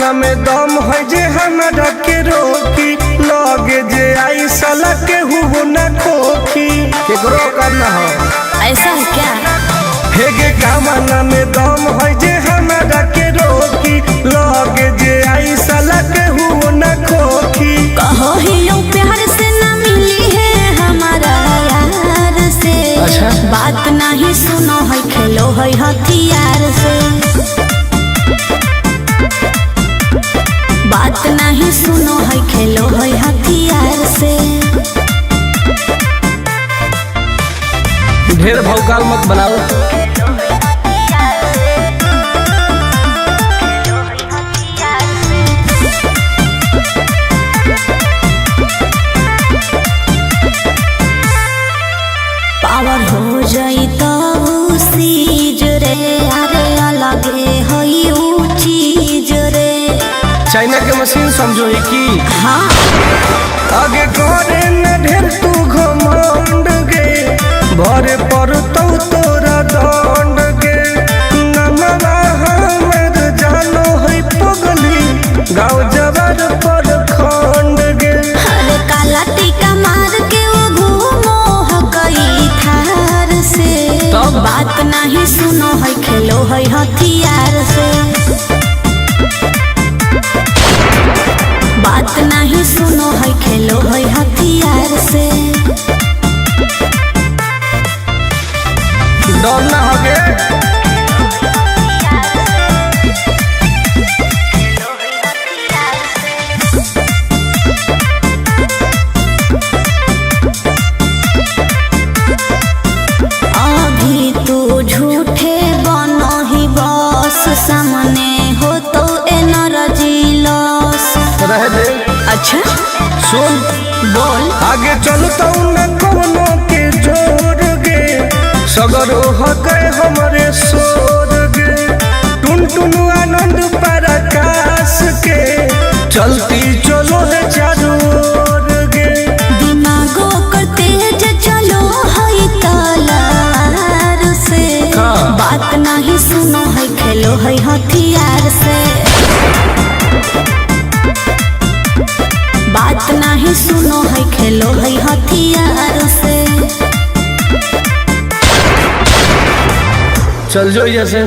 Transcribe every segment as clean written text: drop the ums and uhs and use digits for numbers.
कामना में दम है जे हमरा के रोकी लगे जे आई साला के हुबो न खोखी केकरो करना हो ऐसा है क्या? हे गे कामना में दम है जे हमरा के रोकी लगे जे आई साला के हुबो न खोखी कहो ही यूं प्यार से ना मिली है हमारा यार से। अच्छा? बात नहीं सुनो है खेलो है हथियार से। बात नहीं सुनो है खेलो है हथियार से। ढेर भौकाल मत बनाओ। पावर हो जाई तो सीज रे अरे अलगे हई ऊ चीज रे। चाइना के मशीन समझो ही की हाँ आगे करे न ढेर तू घमंड गे भरे पड़तौ तोरा दंड गे नमवा हमर जानो है पगली गाँव जबर पर खंड गे अरे काला टीका मार के वो घूमो हकई थार से। तब? बात नहीं सुनो है खेलो है हथियार से। बात नहीं सुनो है खेलो है हथियार से। डर ना होगे अभी तू झूठे बनो ही बस सामने हो तो एनर्जी लॉस। रह दे अच्छा सुन बोल। आगे चलता न कोनो के जोर गे सगरो हके हमरे सोर गे टुन टुन आनंद पराकाश के चलती चलो है चारू ओर गे दिमागो कर तेज चलो है तलवार से। हाँ। बात नहीं सुनो है खेलो है हथियार से। बात नहीं सुनो है खेलो है हथियार से। चल जो जैसे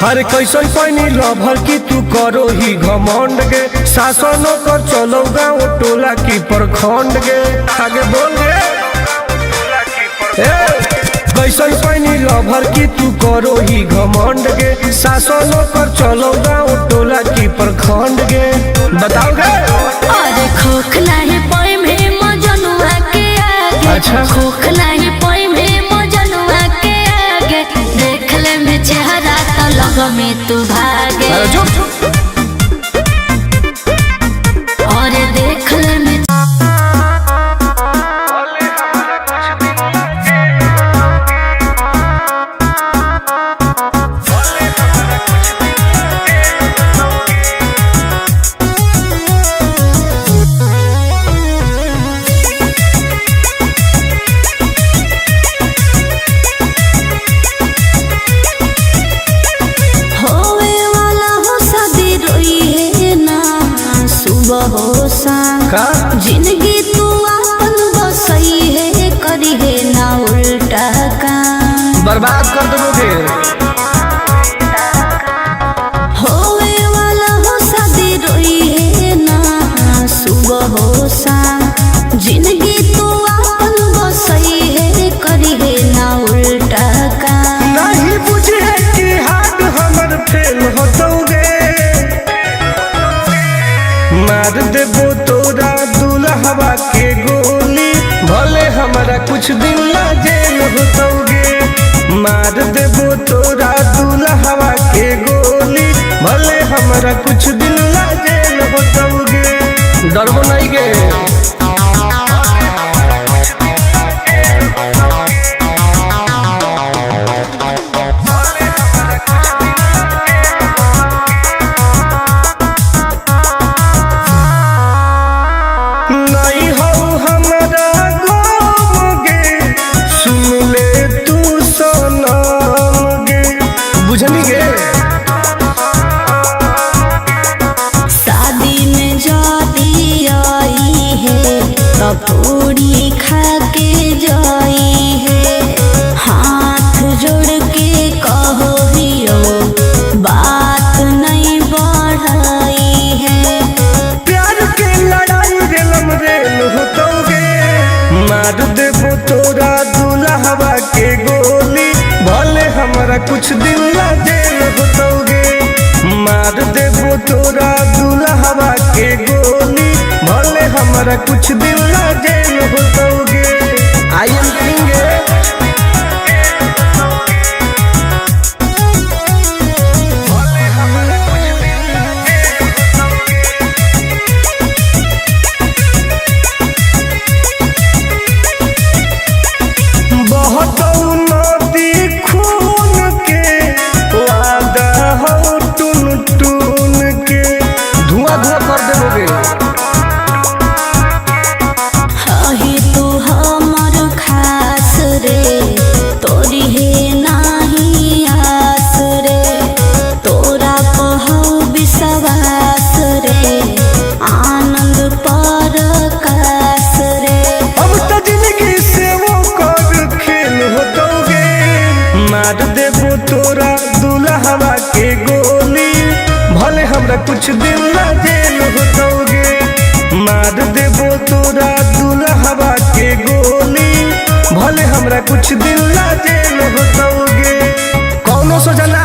हर कैसन पैनी लभर की तू करो ही घमंड गे शासनों कर चलो गाँव टोला की प्रखंड गे आगे बोल गे कैसन पैनी लभर की तू करो ही घमंड गे शासनों कर चलो गाँव टोला की प्रखंड गे बताओ गे अरे खोखला है पोई में मजनुआ के आगे। अच्छा। खोखला है पोई में मजनुआ के आगे। देख ले में चेहरा तो लग में तू भागे। अरे चुप और देख ले में होवे वाला हो शादी रोई है ना सुबह हो शाम। का जिंदगी तू अपन बसई है करी है ना उल्टा काम। बर्बाद कर दोगे होवे वाला हो शादी रोई है ना सुबह हो शाम। जिंदगी तू अपन बसई है करी है ना उल्टा काम। नहीं बुझे कि हाथ हमर फेल होतोगे मार देबो तोरा दुल्हवा के गोली भले हमारा कुछ दिन ला जेल होतोगे मार देबो तोरा दुल्हवा के गोली भले हमारा कुछ दिन ला जेल होतोगे डरबो नहीं गे। नहीं हो हमरा गम गे, सुन ले तू सनम गे, बुझनी गे। शादी में जाती आई है तो पूरी खा के जाई है। हाथ जोड़ के कहो हियो बात नहीं बढ़ाई है। प्यार के लड़ाई रेलम रेल होतोगे, मार देबो तोरा दुल्हवा के गोली, भले हमरा कुछ दिन ला जेल होतोगे। मार देबो तोरा दुल्हवा के गोली, भले हमरा कुछ दिन ला जेल होतोगे। आई एम किंग मार देबो तोरा दुल्हवा के गोली, भले हमरा कुछ दिन ला जेल होतोगे। मार देबो तोरा दुल्हवा के गोली, भले हमरा कुछ दिन ला जेल होतोगे। कौनो सोचना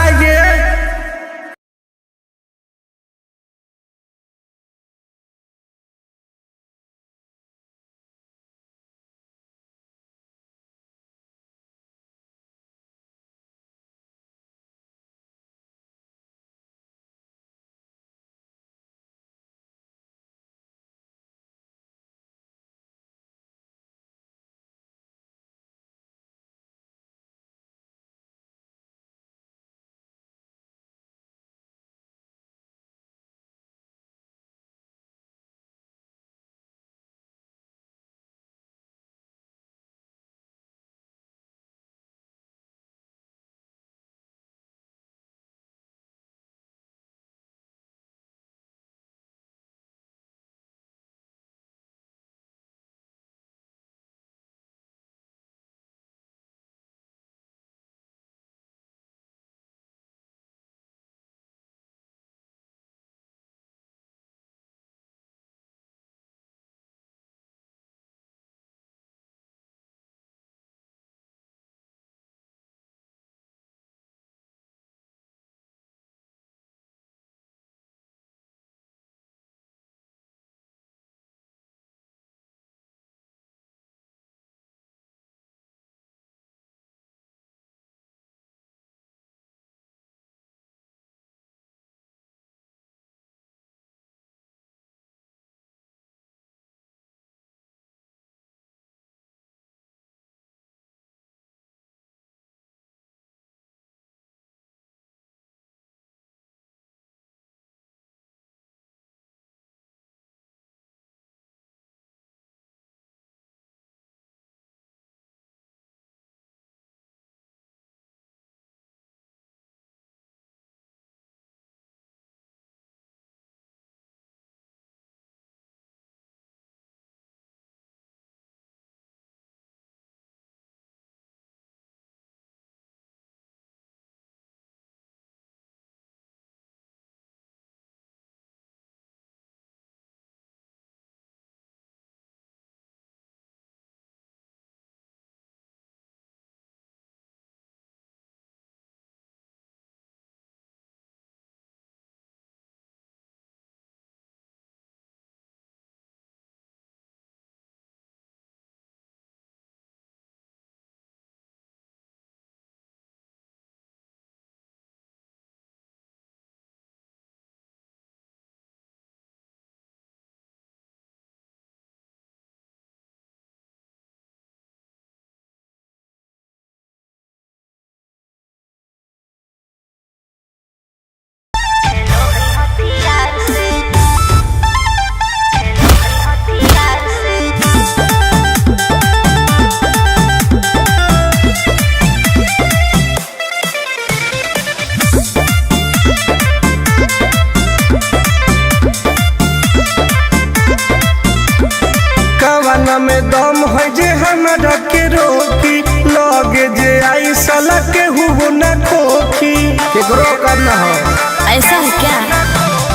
कामना में दम है जे हमरा के रोकी लगे जे आई साला के हुओ न खोखी केकरो करना हो ऐसा है क्या?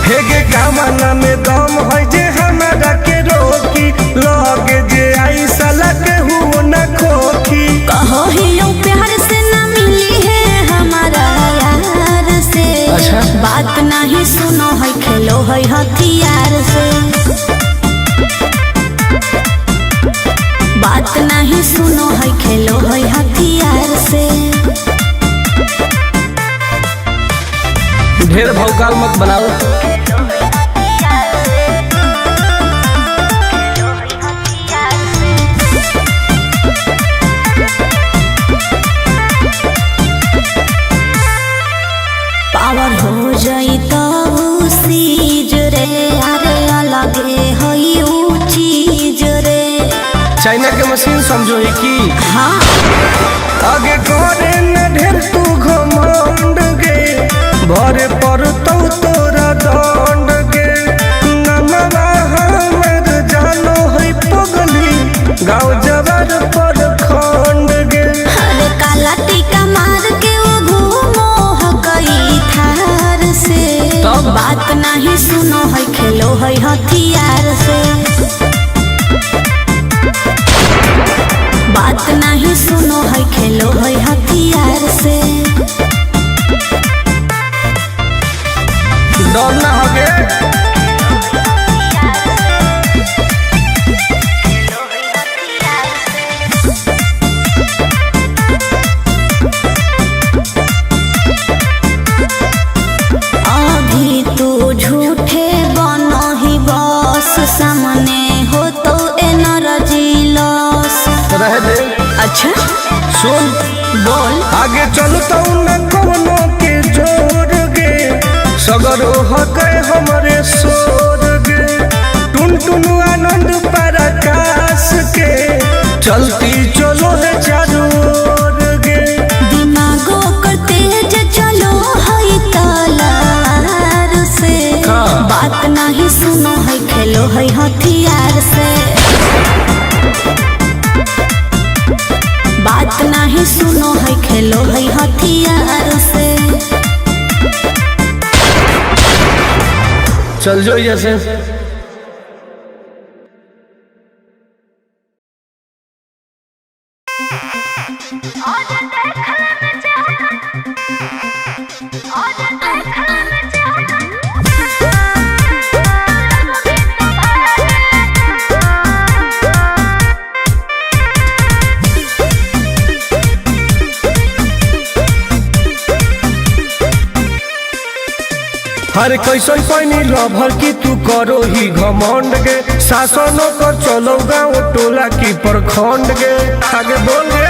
हेगे कामना में दम है जे हमरा के रोकी लगे जे आई साला के हुओ न खोखी कहो ही यूं प्यार से न मिली है हमारा यार से। अच्छा। बात नहीं सुनो है खेलो है हथियार से। बात नहीं सुनो है खेलो है हथियार से। ढेर भौकाल मत बनाओ। पावर हो जाई तो सीज रे अरे अलगे हई ऊ चीज रे। चाइना के मशीन समझो है कि हाँ आगे करे न ढेर तू घमंड गे भरे पर तोरा दंड गे नमवा हमर जानो है पगली गाँव जवार पर खंड गे अरे काला टीका मार के वो घूमो हकई थार से। तब? बात नहीं सुनो है खेलो है हथियार से। बात नहीं सुनो है खेलो है हथियार से। डर ना होगे अभी तू झूठे बनो ही बस सामने हो तो एनर्जी लॉस। रह दे अच्छा सुन बोल। आगे चलता न कोनो के जोर गे सगरो हके हमरे सोर गे टुन टुन आनंद पराकाश के चलती चलो है चारों ओर गे दिमागो कर तेज चलो है तलार से। हाँ। बात नहीं सुनो है खेलो है हथियार से। बात नहीं सुनो है खेलो है हथियार से। चल जो जैसे हर कैसन पैनी लभर की तू करो ही घमंड गे शासनों कर चलो गाँव टोला की प्रखंड गे आगे बोल गे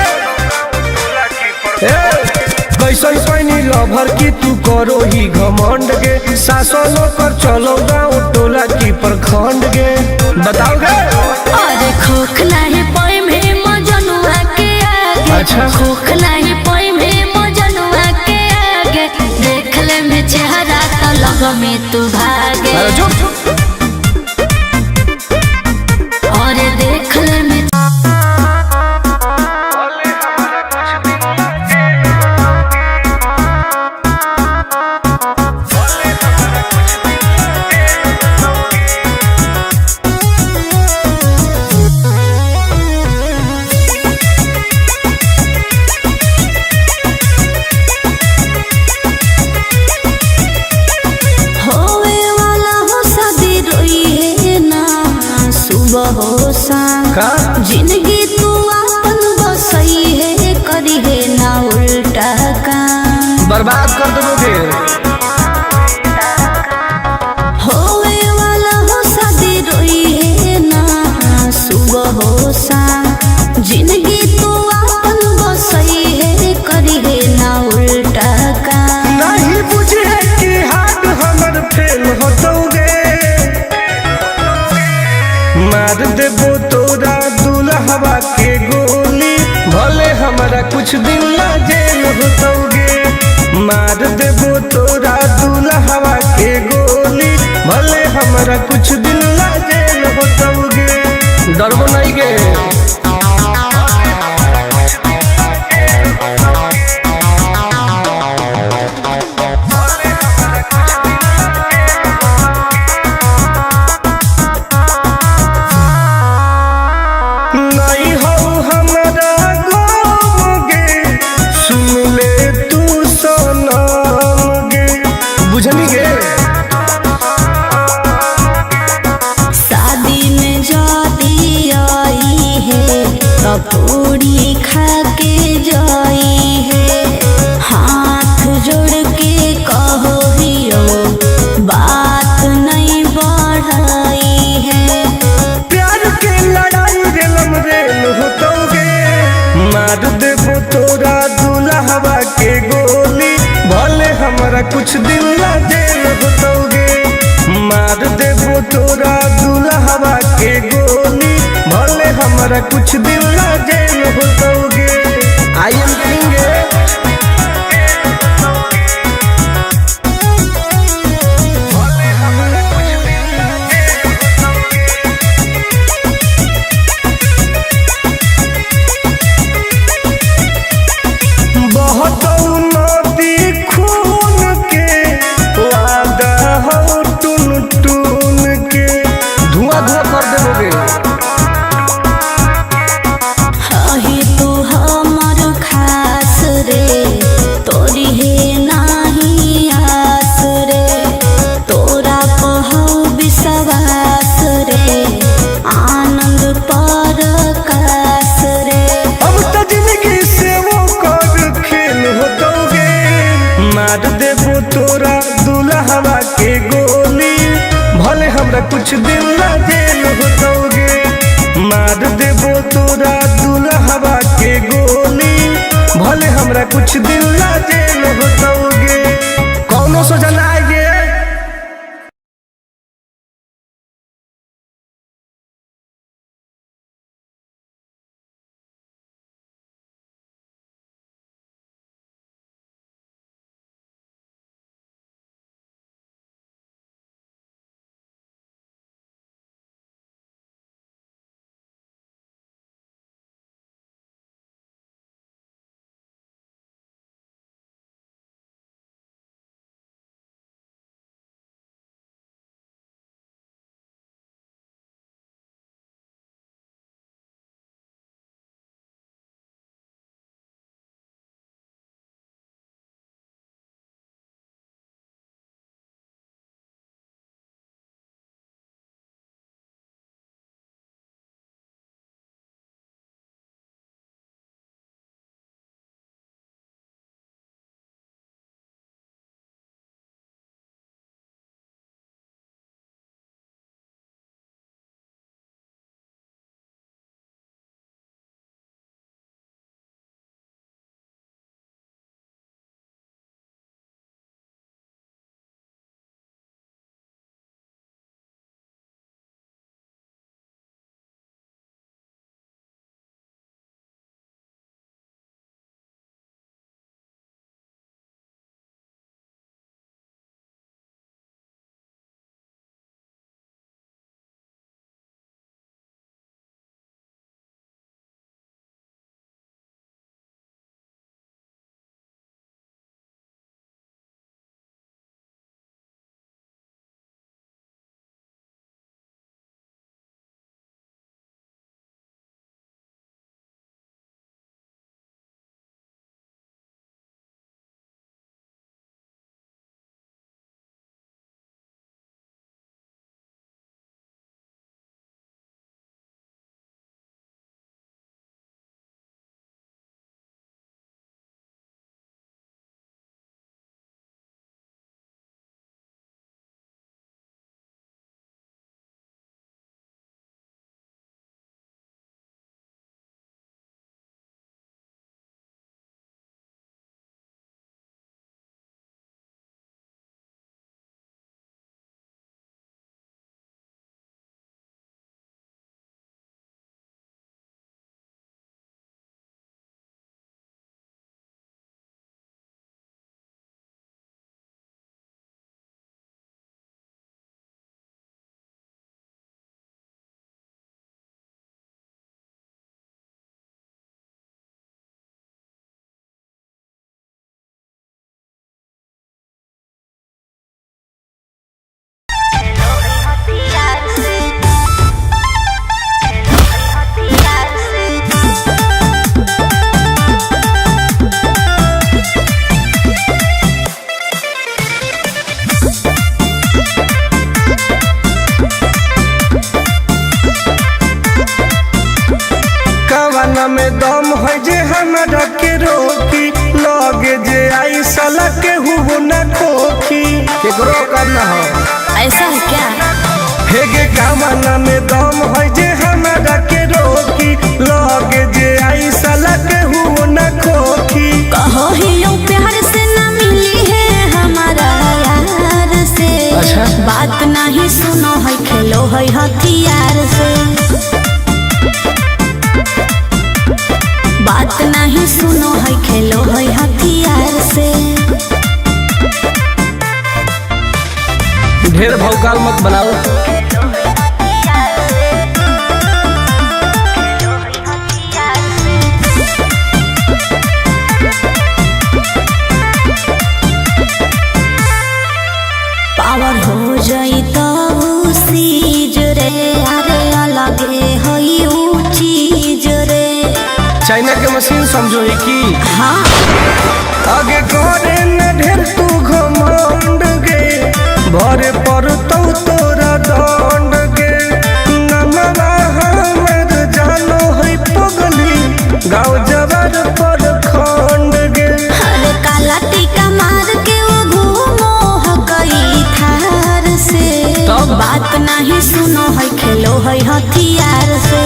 कैसन पैनी लभर की तू करो ही घमंड गे शासनों कर चलो गाँव टोला की प्रखंड गे बताओ गे अरे खोखला है पोई में मजनुआ के आगे। अच्छा। खोखला है पोई में मजनुआ के आगे। देख ले में चेहरा तो लग में तू भागे। अरे चुप और देख ले में होवे वाला हो शादी रोई है ना सुबह हो शाम। का जिंदगी तू अपन बसई है करी है ना उल्टा काम। बर्बाद कर दोगे होवे वाला हो शादी रोई है ना सुबह हो शाम। जिंदगी तू अपन बसई है करी है ना उल्टा काम। नहीं बुझे कि हाथ हमर फेल होतोगे मार देबो तोरा दुल्हवा के गोली भले हमारा कुछ दिन ना जेल होतोगे मार देबो तोरा दुल्हवा के गोली भले हमारा कुछ दिन ना जेल होतोगे डरबो नहीं गे हमरा कुछ दिन ला जेल होतोगे। मार देबो तोरा दुल्हवा के गोली, भले हमरा कुछ दिन ला जेल होतोगे। आई एम किंग मार देबो तोरा दुल्हवा के गोली, भले हमरा कुछ दिन ला जेल होतोगे। मार देबो तोरा दुल्हवा के गोली, भले हमरा कुछ दिन ला जेल होतोगे। कौनो सोचा ना आइए। में दम है जे हमरा के रोकी, लगे जे आई साला के हुबो न खोखी। केकरो करना हो ऐसा है क्या? हे गे कामना में दम है जे हमरा के रोकी, लगे जे आई साला के हुबो न खोखी। कहो ही प्यार से ना मिली है हमारा ढेर भौकाल मत बनाओ। पावर हो जाई तो सीज रे, अरे अलगे हई ऊ चीज रे। चाइना के मशीन समझो ही की हाँ आगे करे न ढेर तू घमंड गे, भरे पर तोरा दंड गे। नमवा हमर जानो है पगली, गाँव जवार पर खंड गे। अरे काला टीका मार के वो घूमो हकई थार से। तब? बात नहीं सुनो है, खेलो है हथियार से।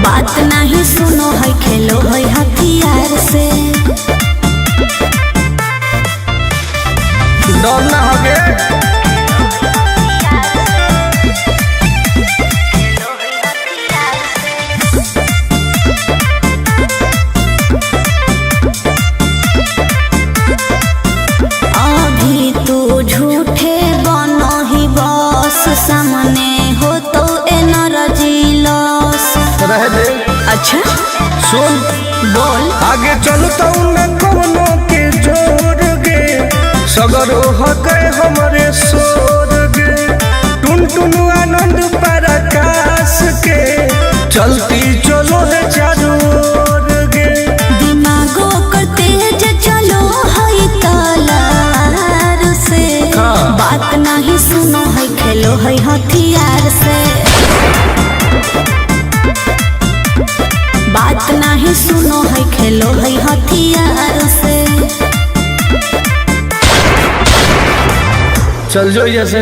बात नहीं सुनो है, खेलो है हथियार से। डर ना होगे अभी तू झूठे बनो ही बस, सामने हो तो एनर्जी लॉस। रह दे। अच्छा सुन बोल। आगे चलता न कोनो के जोर गे, सगर हके हमरे सोर गे। टुन टुन आनंद पराकाश के, चलती चलो है चारू ओर गे। दिमागो कर तेज चलो है तलवार से। हाँ। बात नहीं सुनो है, खेलो है हथियार से। बात नहीं सुनो है, खेलो है हथियार से। चल जो जैसे